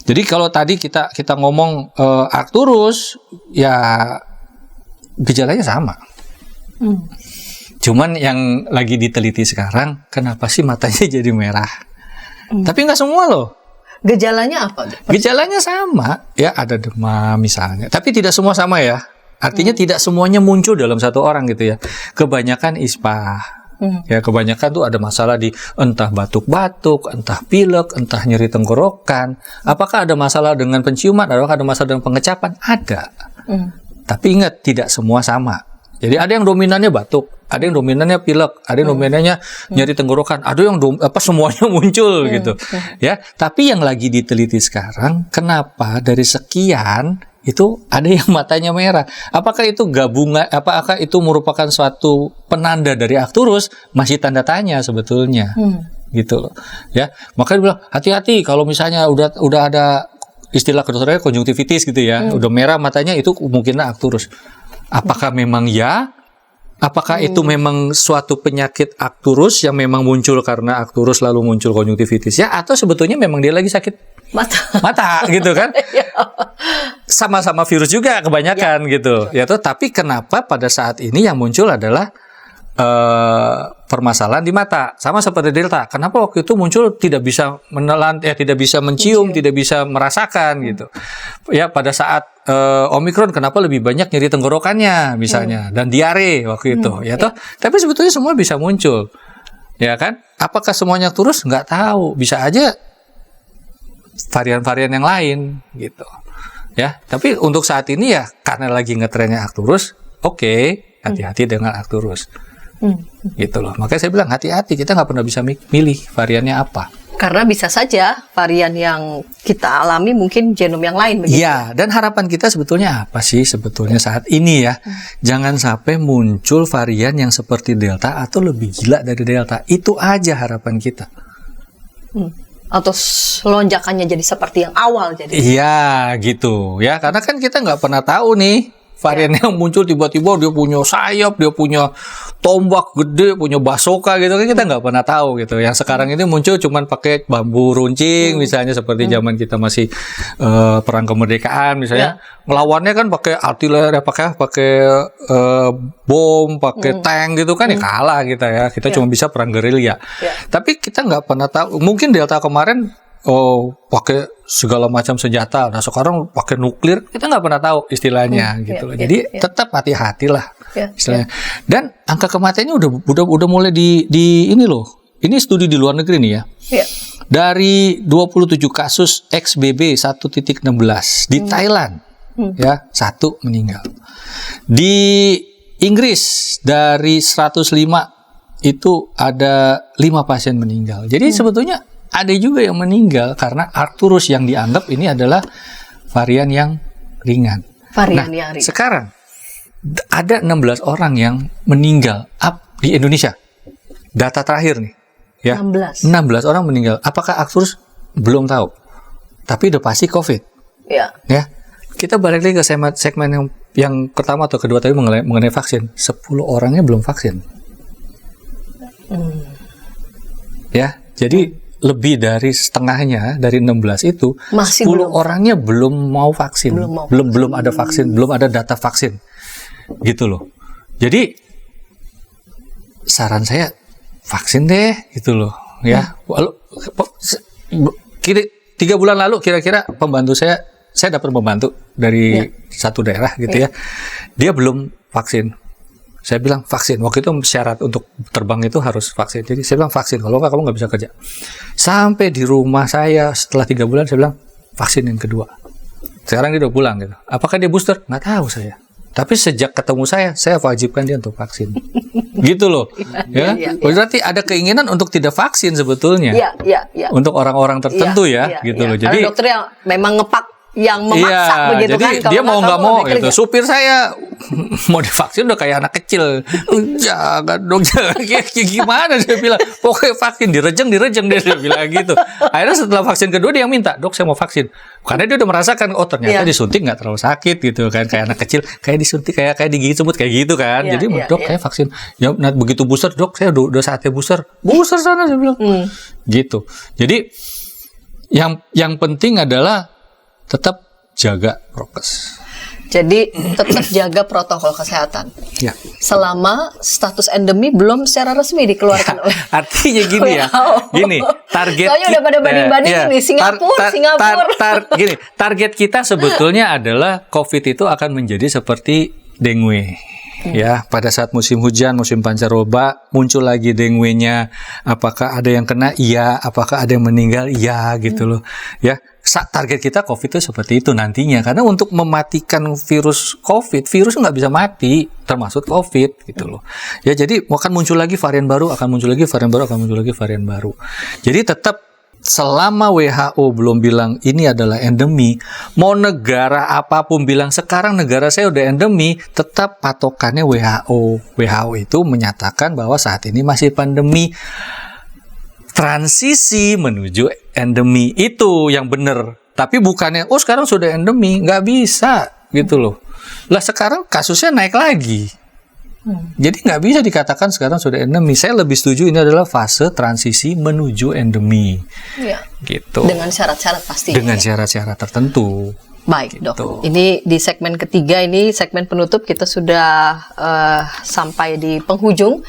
jadi kalau tadi kita ngomong Arcturus, ya gejalanya sama. Cuman yang lagi diteliti sekarang, kenapa sih matanya jadi merah? Tapi nggak semua loh. Gejalanya apa? Gejalanya sama, ya ada demam misalnya. Tapi tidak semua sama ya. Artinya tidak semuanya muncul dalam satu orang gitu ya. Kebanyakan ispa. Ya kebanyakan tuh ada masalah di entah batuk-batuk, entah pilek, entah nyeri tenggorokan. Apakah ada masalah dengan penciuman? Apakah ada masalah dengan pengecapan? Ada. Tapi ingat, tidak semua sama. Jadi ada yang dominannya batuk, ada yang dominannya pilek, ada yang dominannya nyeri tenggorokan, ada yang semuanya muncul gitu. Ya, tapi yang lagi diteliti sekarang, kenapa dari sekian itu ada yang matanya merah? Apakah itu gabungan? Apakah itu merupakan suatu penanda dari Arcturus? Masih tanda tanya sebetulnya, gitu loh. Ya, makanya bilang hati-hati kalau misalnya udah ada istilah kedokterannya konjungtivitis gitu ya, udah merah matanya itu kemungkinan Arcturus. Apakah memang ya? Apakah itu memang suatu penyakit Arcturus yang memang muncul karena Arcturus lalu muncul konjungtivitis ya? Atau sebetulnya memang dia lagi sakit mata gitu kan? Sama-sama virus juga kebanyakan gitu. Ya tuh, tapi kenapa pada saat ini yang muncul adalah permasalahan di mata, sama seperti Delta. Kenapa waktu itu muncul tidak bisa menelan, tidak bisa mencium, tidak bisa merasakan gitu. Ya pada saat Omikron kenapa lebih banyak nyeri tenggorokannya misalnya dan diare waktu itu, ya toh. Tapi sebetulnya semua bisa muncul, ya kan? Apakah semuanya Arcturus? Nggak tahu. Bisa aja varian-varian yang lain gitu. Ya, tapi untuk saat ini ya karena lagi ngetrennya Arcturus, oke, hati-hati dengan Arcturus. Gitu loh. Makanya saya bilang hati-hati, kita nggak pernah bisa milih variannya apa. Karena bisa saja varian yang kita alami mungkin genom yang lain begitu. Iya, dan harapan kita sebetulnya apa sih sebetulnya saat ini ya? Jangan sampai muncul varian yang seperti Delta atau lebih gila dari Delta. Itu aja harapan kita. Atau lonjakannya jadi seperti yang awal jadi. Iya, gitu. Ya, karena kan kita nggak pernah tahu nih varian yang muncul tiba-tiba dia punya sayap, dia punya tombak gede, punya basoka gitu kan, kita nggak pernah tahu gitu. Yang sekarang ini muncul cuman pakai bambu runcing misalnya seperti zaman kita masih perang kemerdekaan misalnya. Ngelawannya kan pakai artileri, pakai bom, pakai tank gitu kan ya kalah kita ya. Kita cuma bisa perang gerilya. Tapi kita nggak pernah tahu. Mungkin Delta kemarin pakai segala macam senjata. Nah sekarang pakai nuklir, kita nggak pernah tau istilahnya gitu loh. Jadi tetap hati-hatilah istilahnya. Dan angka kematiannya udah mulai di ini loh. Ini studi di luar negeri nih ya. Dari 27 kasus XBB 1.16 di Thailand ya 1 meninggal. Di Inggris dari 105 itu ada 5 pasien meninggal. Jadi sebetulnya ada juga yang meninggal karena Arcturus yang dianggap ini adalah varian yang ringan. Yang ringan. Sekarang ada 16 orang yang meninggal di Indonesia. Data terakhir nih, ya. 16 orang meninggal. Apakah Arcturus? Belum tahu. Tapi udah pasti COVID. Ya. Kita balik lagi ke segmen yang pertama atau kedua tadi mengenai vaksin. 10 orangnya belum vaksin. Ya, jadi lebih dari setengahnya dari 16 itu masih 10 orangnya belum mau vaksin, belum ada vaksin, belum ada data vaksin, gitu loh. Jadi saran saya vaksin deh, gitu loh, ya. 3 bulan lalu kira-kira pembantu saya dapat pembantu dari satu daerah gitu ya, dia belum vaksin. Saya bilang vaksin. Waktu itu syarat untuk terbang itu harus vaksin. Jadi saya bilang vaksin. Kalau nggak kamu nggak bisa kerja. Sampai di rumah saya setelah 3 bulan saya bilang vaksin yang kedua. Sekarang dia udah pulang gitu. Apakah dia booster? Nggak tahu saya. Tapi sejak ketemu saya wajibkan dia untuk vaksin. Gitu loh. Berarti ada keinginan untuk tidak vaksin sebetulnya. Untuk orang-orang tertentu gitu loh. Jadi dokter yang memang ngepak yang memaksa begitu jadi kan. Kalau dia mau nggak kamu mau lebih gitu. kerja. Supir saya mau divaksin udah kayak anak kecil. Jangan dong, jangan. Gimana dia bilang? Pokoknya vaksin direjeng dia bilang gitu. Akhirnya setelah vaksin kedua dia yang minta, dok saya mau vaksin. Karena dia udah merasakan, oh ternyata disuntik nggak terlalu sakit gitu kan, kayak anak kecil, kayak disuntik kayak digigit semut kayak gitu kan. Jadi dok kayak vaksin. Ya nah, begitu booster dok saya udah saatnya booster sana saya bilang. Gitu. Jadi yang penting adalah tetap jaga prokes. Jadi tetap jaga protokol kesehatan. Ya. Selama status endemi belum secara resmi dikeluarkan oleh Artinya gini ya. Gini, target soalnya udah pada banding-banding nih Singapura. Gini, target kita sebetulnya adalah COVID itu akan menjadi seperti dengue. Ya, pada saat musim hujan, musim pancaroba muncul lagi dengue-nya. Apakah ada yang kena? Iya. Apakah ada yang meninggal? Iya, gitu loh. Ya, target kita COVID itu seperti itu nantinya. Karena untuk mematikan virus COVID, virus nggak bisa mati, termasuk COVID, gitu loh. Ya, jadi akan muncul lagi varian baru, varian baru. Jadi tetap selama WHO belum bilang ini adalah endemi, mau negara apapun bilang sekarang negara saya udah endemi, tetap patokannya WHO. WHO itu menyatakan bahwa saat ini masih pandemi. Transisi menuju endemi itu yang benar. Tapi bukannya, oh sekarang sudah endemi, nggak bisa gitu loh. Lah sekarang kasusnya naik lagi. Jadi nggak bisa dikatakan sekarang sudah endemi. Saya lebih setuju ini adalah fase transisi menuju endemi. Ya. Gitu. Dengan syarat-syarat pasti. Dengan syarat-syarat tertentu. Baik, gitu. Dok. Ini di segmen ketiga, ini segmen penutup, kita sudah sampai di penghujung.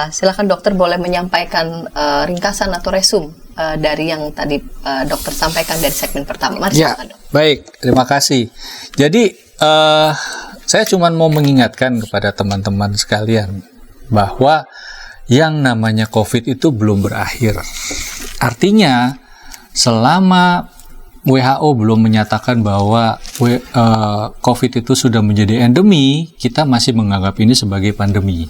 Silakan dokter boleh menyampaikan ringkasan atau resum dari yang tadi dokter sampaikan dari segmen pertama. Mari silakan, Dok. Baik, terima kasih. Jadi saya cuma mau mengingatkan kepada teman-teman sekalian bahwa yang namanya COVID itu belum berakhir. Artinya selama WHO belum menyatakan bahwa COVID itu sudah menjadi endemi, kita masih menganggap ini sebagai pandemi.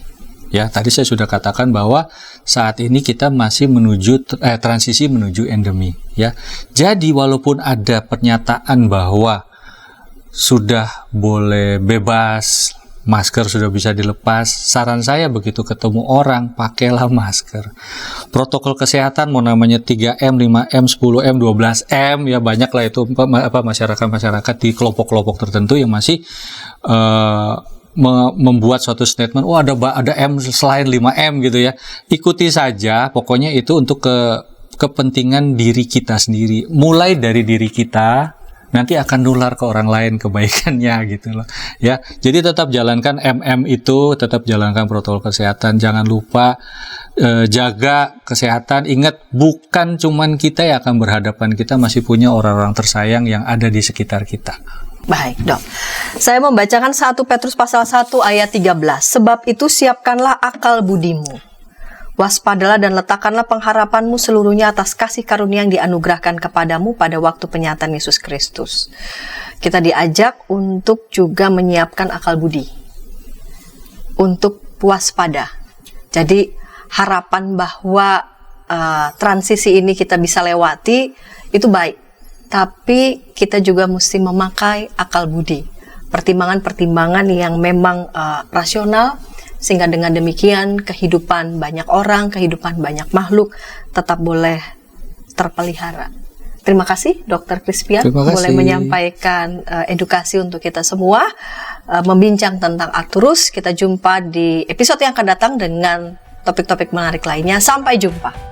Ya, tadi saya sudah katakan bahwa saat ini kita masih menuju transisi menuju endemi. Ya, jadi walaupun ada pernyataan bahwa sudah boleh bebas, masker sudah bisa dilepas, saran saya begitu ketemu orang, pakailah masker. Protokol kesehatan mau namanya 3M, 5M, 10M, 12M, ya banyak lah itu masyarakat di kelompok-kelompok tertentu yang masih membuat suatu statement, oh ada M selain 5M gitu ya. Ikuti saja, pokoknya itu untuk kepentingan diri kita sendiri. Mulai dari diri kita, nanti akan nular ke orang lain kebaikannya gitu loh. Ya, jadi tetap jalankan MM itu, tetap jalankan protokol kesehatan. Jangan lupa jaga kesehatan. Ingat, bukan cuman kita yang akan berhadapan, kita masih punya orang-orang tersayang yang ada di sekitar kita. Baik, Dok. Saya membacakan 1 Petrus pasal 1 ayat 13. Sebab itu siapkanlah akal budimu. Waspadalah dan letakkanlah pengharapanmu seluruhnya atas kasih karunia yang dianugerahkan kepadamu pada waktu penyataan Yesus Kristus. Kita diajak untuk juga menyiapkan akal budi. Untuk waspada. Jadi harapan bahwa transisi ini kita bisa lewati, itu baik. Tapi kita juga mesti memakai akal budi. Pertimbangan-pertimbangan yang memang rasional, sehingga dengan demikian kehidupan banyak orang, kehidupan banyak makhluk tetap boleh terpelihara. Terima kasih Dr. Crispian boleh menyampaikan edukasi untuk kita semua, membincang tentang Arcturus. Kita jumpa di episode yang akan datang dengan topik-topik menarik lainnya. Sampai jumpa.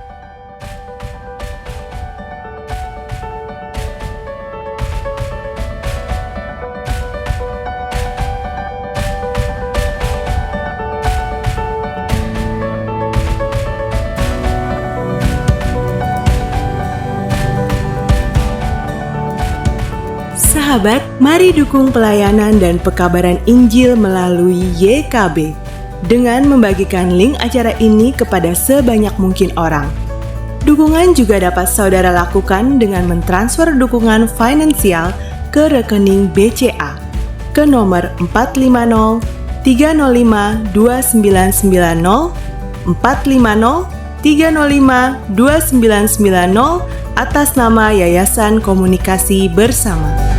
Sahabat, mari dukung pelayanan dan pekabaran Injil melalui YKB dengan membagikan link acara ini kepada sebanyak mungkin orang. Dukungan juga dapat saudara lakukan dengan mentransfer dukungan finansial ke rekening BCA ke nomor 450 305 2990 450 305 2990 atas nama Yayasan Komunikasi Bersama.